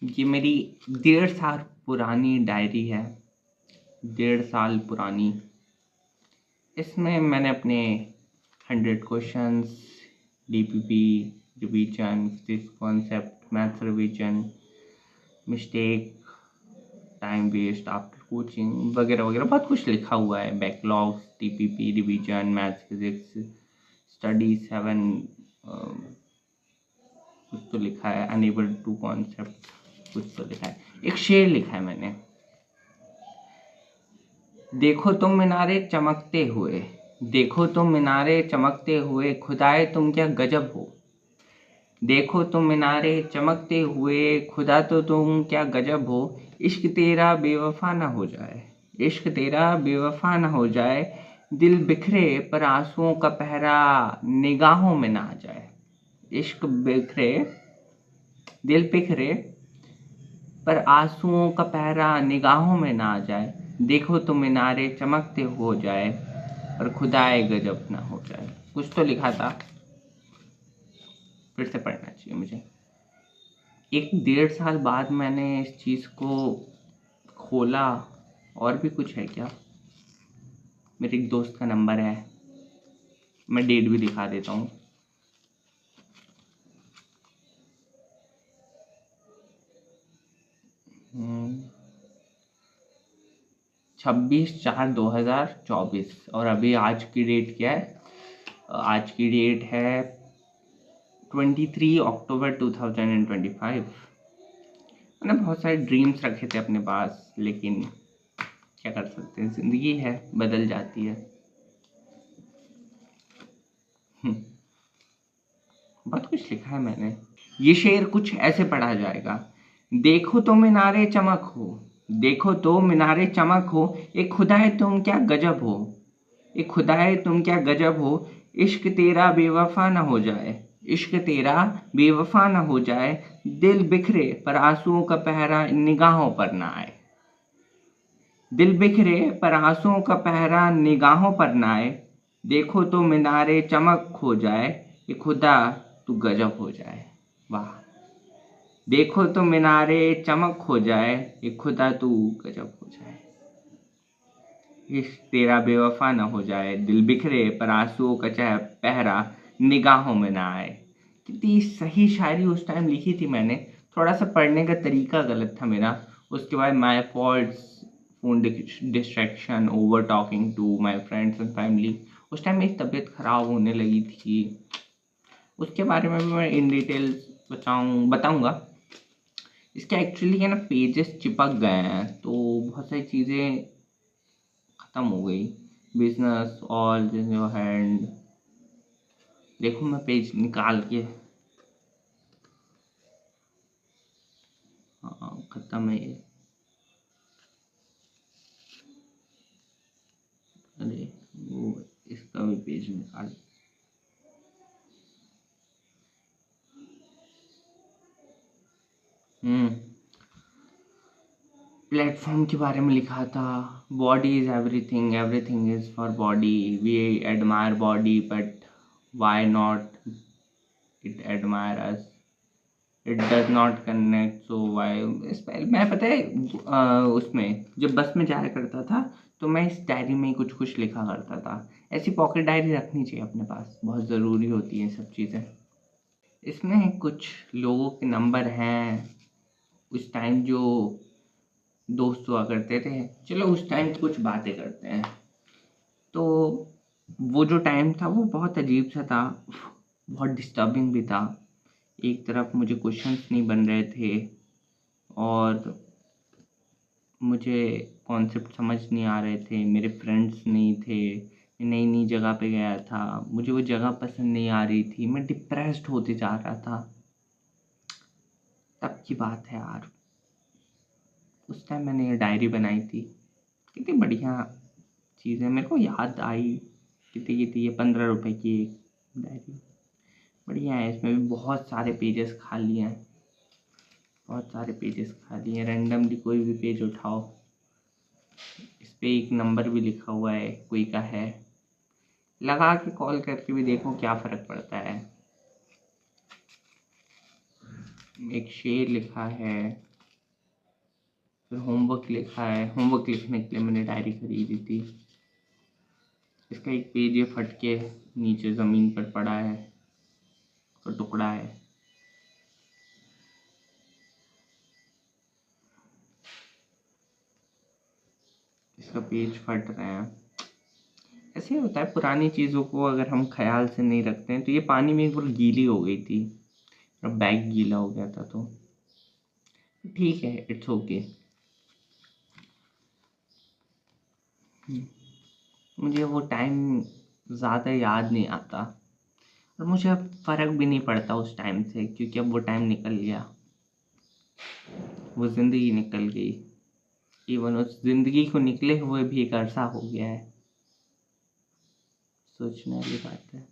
ये मेरी 1.5 साल पुरानी डायरी है, 1.5 साल पुरानी। इसमें मैंने अपने 100 questions, DPP revision, physics concept, maths revision, mistake, time waste after coaching वगैरह वगैरह बहुत कुछ लिखा हुआ है। Backlogs, TPP revision, maths, physics, study 7, कुछ तो लिखा है, अनेबल टू कॉन्सेप्ट, कुछ तो लिखा है। एक शेर लिखा है मैंने, देखो तुम मीनारे चमकते हुए, देखो तुम मीनारे चमकते हुए, खुदाए तुम क्या गजब हो। देखो तुम मीनारे चमकते हुए, खुदा तो तुम क्या गजब हो। इश्क तेरा बेवफा न हो जाए, इश्क तेरा बेवफा न हो जाए, दिल बिखरे पर आंसुओं का पहरा निगाहों में ना आ जाए। इश्क बिखरे, दिल बिखरे पर आंसुओं का पहरा निगाहों में ना आ जाए। देखो तुम मीनारे चमकते हो जाए और खुदाए गजब ना हो जाए। कुछ तो लिखा था, फिर से पढ़ना चाहिए मुझे। 1.5 साल बाद मैंने इस चीज़ को खोला। और भी कुछ है क्या? मेरे एक दोस्त का नंबर है, मैं डेट भी दिखा देता हूँ। हम्म, 26/4/2024। और अभी आज की डेट क्या है? आज की डेट है 23 अक्टूबर 2025। मैंने बहुत सारे ड्रीम्स रखे थे अपने पास, लेकिन क्या कर सकते हैं, जिंदगी है, बदल जाती है। बहुत कुछ लिखा है मैंने। ये शेर कुछ ऐसे पढ़ा जाएगा, देखो तो मीनारे चमक हो, देखो तो मीनारे चमक हो, एक खुदाए तुम क्या गजब हो, एक खुदाए तुम क्या गजब हो। इश्क तेरा बेवफा न हो जाए, इश्क तेरा बेवफा न हो जाए, दिल बिखरे पर आंसुओं का पहरा निगाहों पर ना आए। दिल बिखरे पर आंसुओं का पहरा निगाहों पर ना आए। देखो तो मीनारे चमक हो जाए, ये खुदा तू गजब हो जाए। वाह। देखो तो मीनारे चमक हो जाए, ये खुदा तू गजब हो जाए। इश्क तेरा बेवफा न हो जाए, दिल बिखरे पर आंसुओं का चाहे पहरा निगाहों में ना आए। कितनी सही शायरी उस टाइम लिखी थी मैंने। थोड़ा सा पढ़ने का तरीका गलत था मेरा। उसके बाद my faults, phone distraction, over talking to my friends and family. उस टाइम मेरी तबीयत खराब होने लगी थी। उसके बारे में भी मैं इन डिटेल्स बताऊंगा। इसके एक्चुअली क्या ना, पेजेस चिपक गए हैं, तो बहुत सारी चीज़ें ख़त्म हो गई। Business all in your hand, देखो मैं पेज निकाल के, हाँ ख़त्म है ये। अरे वो इसका भी पेज निकाल। प्लेटफॉर्म के बारे में लिखा था, body is everything, everything is for body, we admire body but why not it admire us, it does not connect so why. मैं पता है उसमें जब बस में जाया करता था, तो मैं इस डायरी में कुछ कुछ लिखा करता था। ऐसी पॉकेट डायरी रखनी चाहिए अपने पास, बहुत ज़रूरी होती है सब चीज़ें। इसमें कुछ लोगों के नंबर हैं, उस टाइम जो दोस्त हुआ करते थे। चलो उस टाइम कुछ बातें करते हैं। तो वो जो टाइम था वो बहुत अजीब सा था, बहुत डिस्टर्बिंग भी था। एक तरफ मुझे क्वेश्चंस नहीं बन रहे थे, और मुझे कॉन्सेप्ट समझ नहीं आ रहे थे, मेरे फ्रेंड्स नहीं थे, नई नई जगह पे गया था, मुझे वो जगह पसंद नहीं आ रही थी, मैं डिप्रेस्ड होते जा रहा था। तब की बात है यार, उस टाइम मैंने ये डायरी बनाई थी। कितनी बढ़िया चीज़ है, मेरे को याद आई। कितनी की थी ये? 15 रुपए की एक डायरी। बढ़िया है, इसमें भी बहुत सारे पेजेस खाली हैं, बहुत सारे पेजेस खाली हैं। रैंडमली कोई भी पेज उठाओ, इस पे एक नंबर भी लिखा हुआ है, कोई का है, लगा के कॉल करके भी देखो क्या फ़र्क पड़ता है। एक शेर लिखा है, फिर होमवर्क लिखा है, होमवर्क लिखने के लिए मैंने डायरी खरीदी थी। इसका एक पेज ये फट के नीचे ज़मीन पर पड़ा है, और टुकड़ा है। इसका पेज फट रहे हैं। ऐसे ही होता है, पुरानी चीज़ों को अगर हम ख्याल से नहीं रखते हैं तो ये पानी में पूरी गीली हो गई थी और बैग गीला हो गया था, तो ठीक है, इट्स ओके। मुझे वो टाइम ज़्यादा याद नहीं आता, और मुझे अब फ़र्क भी नहीं पड़ता उस टाइम से, क्योंकि अब वो टाइम निकल गया, वो ज़िंदगी निकल गई। इवन उस ज़िंदगी को निकले हुए भी एक अरसा हो गया है। सोचने वाली बात है।